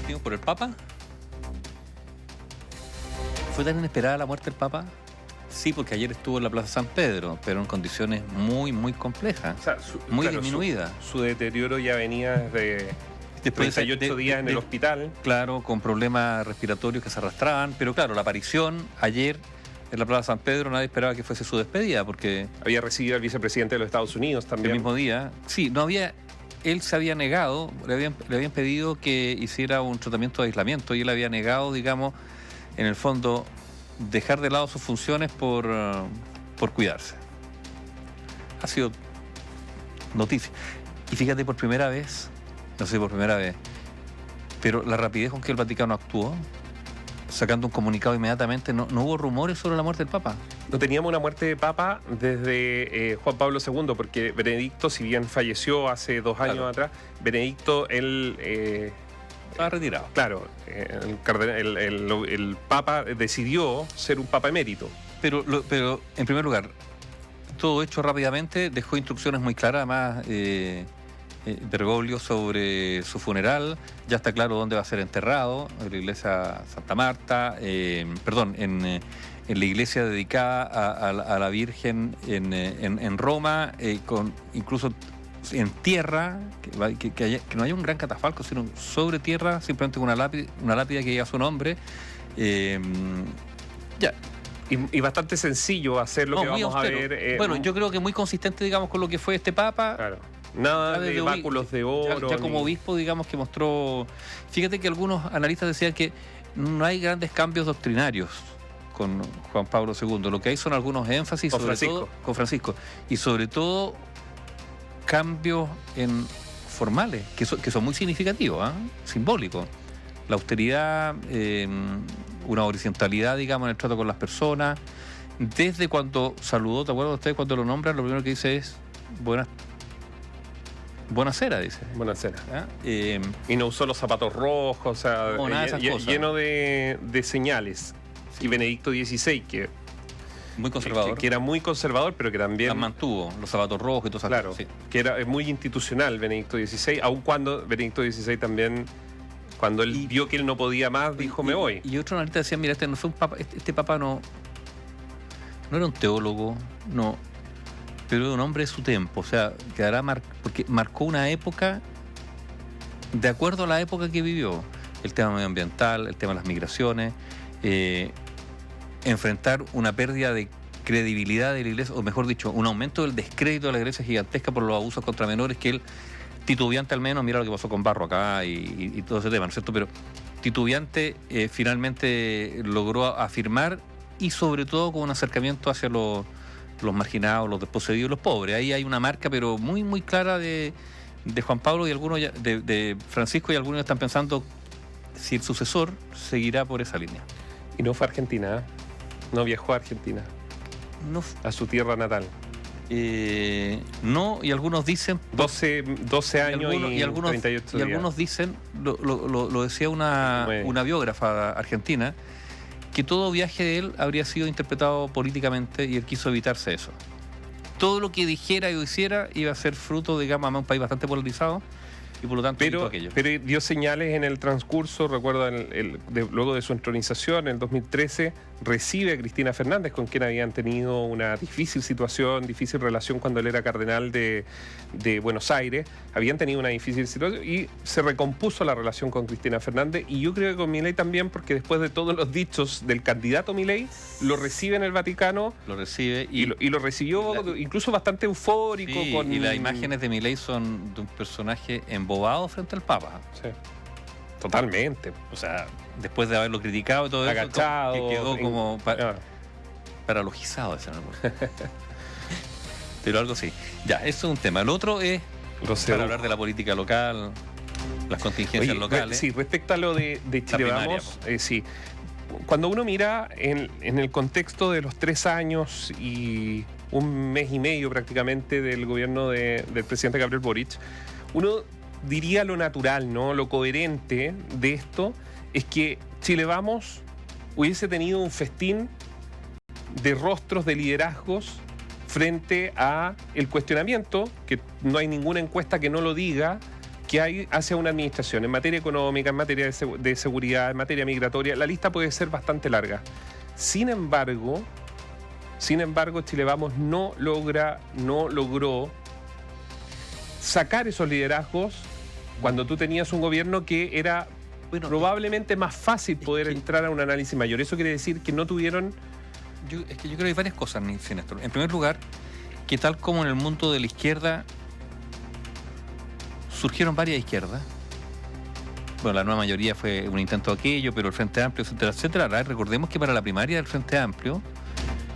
partimos por el Papa. ¿Fue tan inesperada la muerte del Papa? Sí, porque ayer estuvo en la Plaza San Pedro, pero en condiciones muy, muy complejas, O sea, muy disminuidas. Su deterioro ya venía desde Después 38 días en el hospital. Claro, con problemas respiratorios que se arrastraban, pero claro, la aparición ayer en la Plaza San Pedro, nadie esperaba que fuese su despedida, porque Había recibido al vicepresidente de los Estados Unidos el también. mismo día, sí, no había, él se había negado, le habían pedido que hiciera un tratamiento de aislamiento y él había negado, digamos, en el fondo, dejar de lado sus funciones por cuidarse. Ha sido noticia. Y fíjate, por primera vez, no sé, por primera vez, pero la rapidez con que el Vaticano actuó, sacando un comunicado inmediatamente, no hubo rumores sobre la muerte del Papa. No teníamos una muerte de Papa desde Juan Pablo II, porque Benedicto, si bien falleció hace 2 años Claro. atrás, Benedicto, él... Estaba retirado. claro, el Papa decidió ser un Papa emérito. Pero en primer lugar, todo hecho rápidamente, dejó instrucciones muy claras, además Bergoglio, sobre su funeral. Ya está claro dónde va a ser enterrado, en la iglesia Santa Marta, en la iglesia dedicada a la Virgen en Roma, con incluso en tierra, que no haya un gran catafalco, sino sobre tierra, simplemente con una lápida que lleva su nombre. Ya. Y bastante sencillo hacer lo No, que muy vamos austero. a ver. Bueno, yo creo que muy consistente, digamos, con lo que fue este Papa. Claro. Nada Ya de desde báculos de oro. Ya como obispo, digamos, que mostró... Fíjate que algunos analistas decían que no hay grandes cambios doctrinarios con Juan Pablo II. Lo que hay son algunos énfasis, Con sobre Francisco. todo con Francisco. Y sobre todo cambios formales, que son muy significativos, simbólicos. La austeridad, una horizontalidad, digamos, en el trato con las personas. Desde cuando saludó, ¿te acuerdas usted cuando lo nombran? Lo primero que dice es Buenasera, dice. Buenasera. ¿Ah? Y no usó los zapatos rojos, o sea, No, nada de esas cosas. lleno de señales. Sí. Y Benedicto XVI, Muy conservador. que era muy conservador, pero que también... Las mantuvo, los zapatos rojos y todas esas Claro, cosas. Sí. que era muy institucional Benedicto XVI, aun cuando Benedicto XVI también, cuando él vio que él no podía más, dijo, me voy. Y otros analistas decían, mira, este no fue un papa, este papa no era un teólogo, no, pero era un hombre de su tiempo, o sea, quedará porque marcó una época de acuerdo a la época que vivió, el tema medioambiental, el tema de las migraciones, enfrentar una pérdida de credibilidad de la iglesia, o mejor dicho, un aumento del descrédito de la iglesia gigantesca por los abusos contra menores, que él, titubeante al menos, mira lo que pasó con Barro acá y todo ese tema, ¿no es cierto? Pero titubeante finalmente logró afirmar, y sobre todo con un acercamiento hacia los marginados, los desposeídos y los pobres. Ahí hay una marca, pero muy, muy clara de Juan Pablo y algunos de Francisco, y algunos ya están pensando si el sucesor seguirá por esa línea. Y no fue a Argentina, ¿eh? No viajó a Argentina, No, a su tierra natal. no, y algunos dicen... 12 años y algunos, 38 días. y algunos dicen, lo decía una biógrafa argentina, que todo viaje de él habría sido interpretado políticamente y él quiso evitarse eso. Todo lo que dijera o hiciera iba a ser fruto, digamos, de un país bastante polarizado, y por lo tanto evitó aquello. Pero dio señales en el transcurso, recuerdo, luego de su entronización en el 2013, recibe a Cristina Fernández, con quien habían tenido una difícil situación, difícil relación cuando él era cardenal de Buenos Aires. Habían tenido una difícil situación y se recompuso la relación con Cristina Fernández, y yo creo que con Milei también, porque después de todos los dichos del candidato Milei, lo recibe en el Vaticano. Lo recibe y lo recibió incluso bastante eufórico. Sí, y las imágenes de Milei son de un personaje embobado frente al Papa. Sí. Totalmente. O sea, después de haberlo criticado y todo agachado, eso, que quedó como paralogizado ese nombre. Pero algo sí. Ya, eso es un tema. El otro es para hablar de la política local, las contingencias locales. Sí, respecto a lo de Chile Vamos, sí. Cuando uno mira en el contexto de los 3 años y 1 mes y medio prácticamente del gobierno del presidente Gabriel Boric, uno diría lo natural, ¿no? Lo coherente de esto es que Chile Vamos hubiese tenido un festín de rostros, de liderazgos frente a el cuestionamiento, que no hay ninguna encuesta que no lo diga, que hay hacia una administración en materia económica, en materia de seguridad, en materia migratoria. La lista puede ser bastante larga. Sin embargo, Chile Vamos no logró sacar esos liderazgos cuando tú tenías un gobierno que era probablemente más fácil poder entrar a un análisis mayor. Eso quiere decir que no tuvieron... Yo creo que hay varias cosas, Néstor. En primer lugar, que tal como en el mundo de la izquierda surgieron varias izquierdas. Bueno, la nueva mayoría fue un intento de aquello, pero el Frente Amplio, etcétera, etcétera. Ahora, recordemos que para la primaria del Frente Amplio,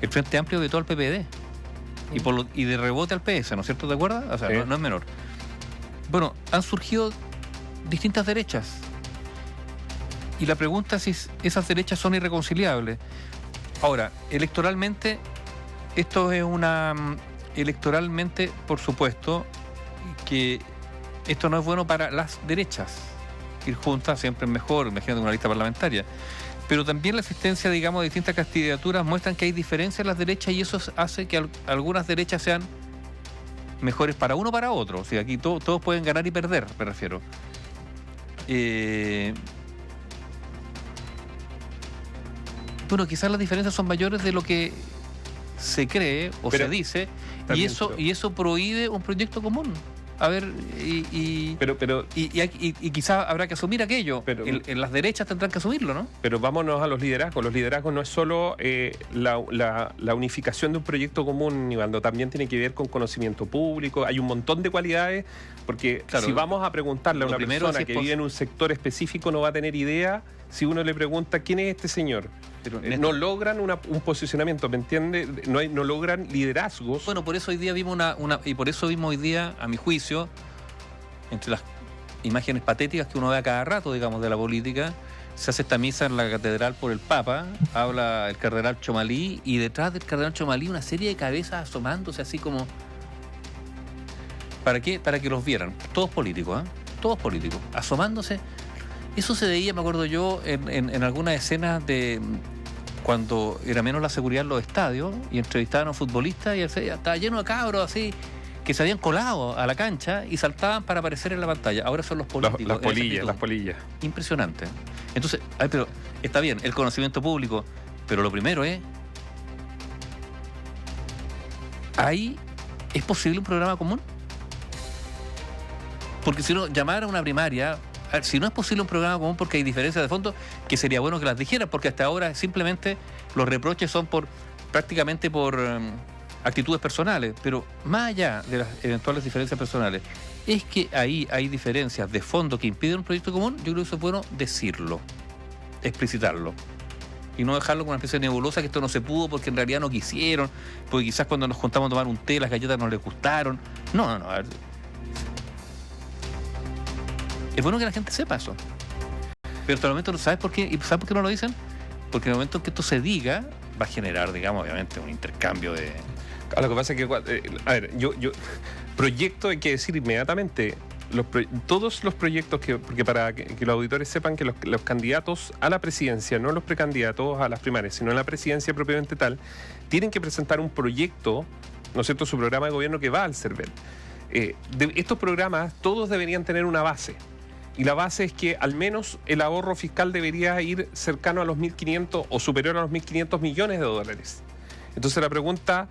el Frente Amplio vetó al PPD y de rebote al PS, ¿no es cierto? ¿Te acuerdas? O sea, sí. no es menor. Bueno, han surgido distintas derechas. Y la pregunta es si esas derechas son irreconciliables. Ahora, electoralmente, electoralmente, por supuesto, que esto no es bueno para las derechas. Ir juntas siempre es mejor, imagínate una lista parlamentaria. Pero también la existencia, digamos, de distintas candidaturas muestran que hay diferencias en las derechas y eso hace que algunas derechas sean mejores para uno o para otro. O sea, aquí todos pueden ganar y perder, me refiero. Bueno, quizás las diferencias son mayores de lo que se cree o se dice, y eso prohíbe un proyecto común. A ver, y quizás habrá que asumir aquello. En las derechas tendrán que asumirlo, ¿no? Pero vámonos a los liderazgos. Los liderazgos no es solo la unificación de un proyecto común, Nivaldo, también tiene que ver con conocimiento público. Hay un montón de cualidades, porque claro, si vamos a preguntarle a una persona que vive en un sector específico, no va a tener idea si uno le pregunta quién es este señor. Pero no logran un posicionamiento, ¿me entiende? No logran liderazgos. Bueno, por eso hoy día vimos y por eso vimos hoy día, a mi juicio, entre las imágenes patéticas que uno ve a cada rato, digamos, de la política, se hace esta misa en la catedral por el Papa, habla el cardenal Chomalí, y detrás del cardenal Chomalí una serie de cabezas asomándose así como... ¿Para qué? Para que los vieran. Todos políticos, Todos políticos. Asomándose. Eso se veía, me acuerdo yo, en algunas escenas de cuando era menos la seguridad en los estadios y entrevistaban a un futbolista y estaba lleno de cabros así que se habían colado a la cancha y saltaban para aparecer en la pantalla. Ahora son los políticos. Las polillas. Impresionante. Entonces, pero está bien, el conocimiento público, pero lo primero es... ¿Ahí es posible un programa común? Porque si uno llamara a una primaria... Si no es posible un programa común porque hay diferencias de fondo, que sería bueno que las dijeran, porque hasta ahora simplemente los reproches son prácticamente por actitudes personales, pero más allá de las eventuales diferencias personales, es que ahí hay diferencias de fondo que impiden un proyecto común. Yo creo que eso es bueno decirlo, explicitarlo, y no dejarlo con una especie de nebulosa que esto no se pudo porque en realidad no quisieron, porque quizás cuando nos juntamos a tomar un té las galletas no les gustaron. No, a ver, es bueno que la gente sepa eso. Pero hasta el momento no sabes por qué. ¿Y sabes por qué no lo dicen? Porque en el momento que esto se diga, va a generar, digamos, obviamente, un intercambio de... Lo que pasa es que, proyecto hay que decir inmediatamente. Todos los proyectos porque para que los auditores sepan que los candidatos a la presidencia, no los precandidatos a las primarias, sino a la presidencia propiamente tal, tienen que presentar un proyecto, ¿no es cierto?, su programa de gobierno que va al CERVEL. Estos programas, todos deberían tener una base. Y la base es que al menos el ahorro fiscal debería ir cercano a los 1.500 o superior a los 1.500 millones de dólares. Entonces la pregunta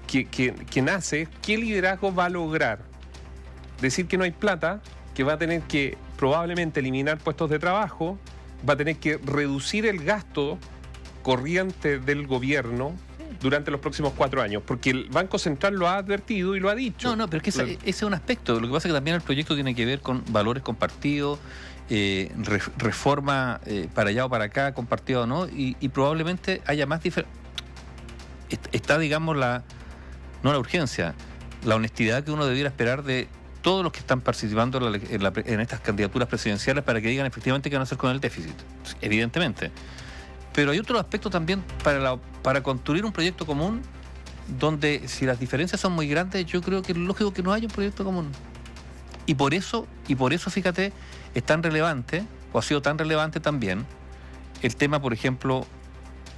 que nace, ¿qué liderazgo va a lograr? Decir que no hay plata, que va a tener que probablemente eliminar puestos de trabajo, va a tener que reducir el gasto corriente del gobierno durante los próximos 4 años, porque el Banco Central lo ha advertido y lo ha dicho. No, pero es que ese es un aspecto. Lo que pasa es que también el proyecto tiene que ver con valores compartidos, reforma para allá o para acá, compartido o no, y probablemente haya más diferencia. Está, digamos, no la urgencia, la honestidad que uno debiera esperar de todos los que están participando en estas candidaturas presidenciales para que digan efectivamente qué van a hacer con el déficit, evidentemente. Pero hay otro aspecto también para construir un proyecto común, donde si las diferencias son muy grandes, yo creo que es lógico que no haya un proyecto común. Y por eso, fíjate, es tan relevante, o ha sido tan relevante también, el tema, por ejemplo,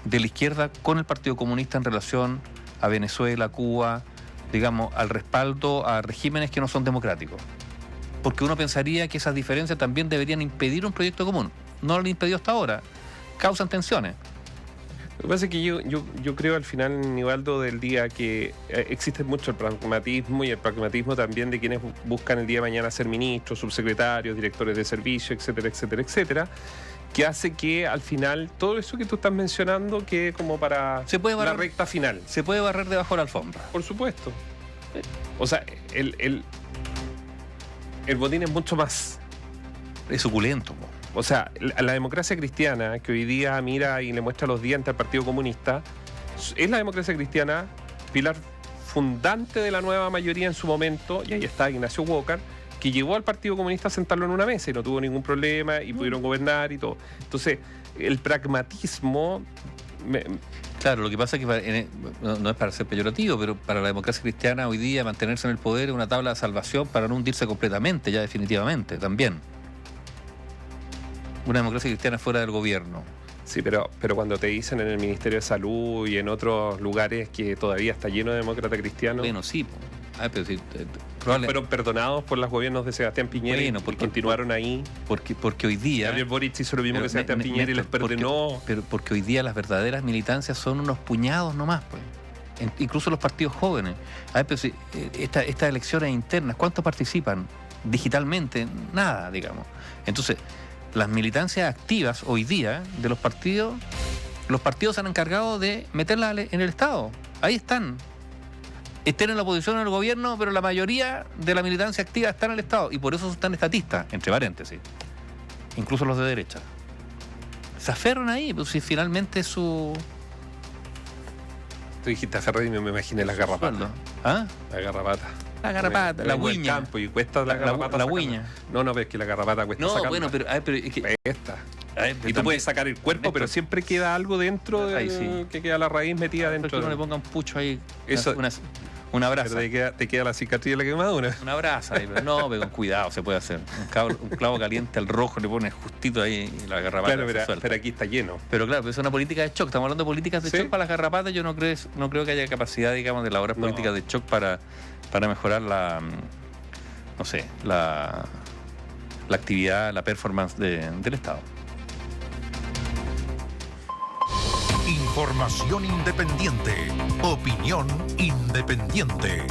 de la izquierda con el Partido Comunista en relación a Venezuela, Cuba, digamos, al respaldo a regímenes que no son democráticos. porque uno pensaría que esas diferencias también deberían impedir un proyecto común. No lo han impedido hasta ahora, causan tensiones. Lo que pasa es que yo creo al final, Nivaldo, del día que existe mucho el pragmatismo y el pragmatismo también de quienes buscan el día de mañana ser ministros, subsecretarios, directores de servicio, etcétera, etcétera, etcétera, que hace que al final todo eso que tú estás mencionando quede como para la recta final. Se puede barrer debajo de la alfombra. Por supuesto. O sea, el botín es mucho más... Es suculento, po. O sea, la democracia cristiana, que hoy día mira y le muestra los dientes al Partido Comunista, es la democracia cristiana, pilar fundante de la nueva mayoría en su momento, y ahí está Ignacio Walker, que llevó al Partido Comunista a sentarlo en una mesa y no tuvo ningún problema y pudieron gobernar y todo. Entonces, el pragmatismo... Claro, lo que pasa es que no es para ser peyorativo, pero para la democracia cristiana hoy día mantenerse en el poder es una tabla de salvación para no hundirse completamente, ya definitivamente, también. Una democracia cristiana fuera del gobierno. Sí, pero cuando te dicen en el Ministerio de Salud y en otros lugares que todavía está lleno de demócratas cristianos... Bueno, sí. Pero sí, fueron perdonados por los gobiernos de Sebastián Piñera y continuaron ahí. Porque hoy día... Gabriel Boric hizo lo mismo que Sebastián Piñera y les perdonó. Porque hoy día las verdaderas militancias son unos puñados nomás, pues. Incluso los partidos jóvenes. A ver, pero si, estas elecciones internas, ¿cuántos participan? Digitalmente, nada, digamos. Entonces... Las militancias activas hoy día de los partidos se han encargado de meterlas en el Estado. Ahí están. Estén en la oposición o en el gobierno, pero la mayoría de la militancia activa está en el Estado. Y por eso son tan estatistas, entre paréntesis. Incluso los de derecha. Se aferran ahí, pues si finalmente su... Tú dijiste aferrar y me imaginé las garrapatas. ¿Ah? La garrapata. La garrapata, la huiña. Campo y cuesta la huiña. No, pero es que la garrapata cuesta sacarla. No, bueno, pero es que... Cuesta. Y tú puedes sacar el cuerpo, pero siempre queda algo dentro que queda la raíz metida dentro. Que uno le ponga un pucho ahí, eso, una brasa. Te queda la cicatriz de la quemadura. Una brasa ahí, pero no, pero con cuidado se puede hacer. Un clavo caliente al rojo, le pones justito ahí y la garrapata claro, se suelta. Pero aquí está lleno. Pero claro, es una política de shock. Estamos hablando de políticas de shock para las garrapatas. Yo no creo que haya capacidad, digamos, de elaborar políticas de shock para mejorar la actividad, la performance del Estado. Información independiente. Opinión independiente.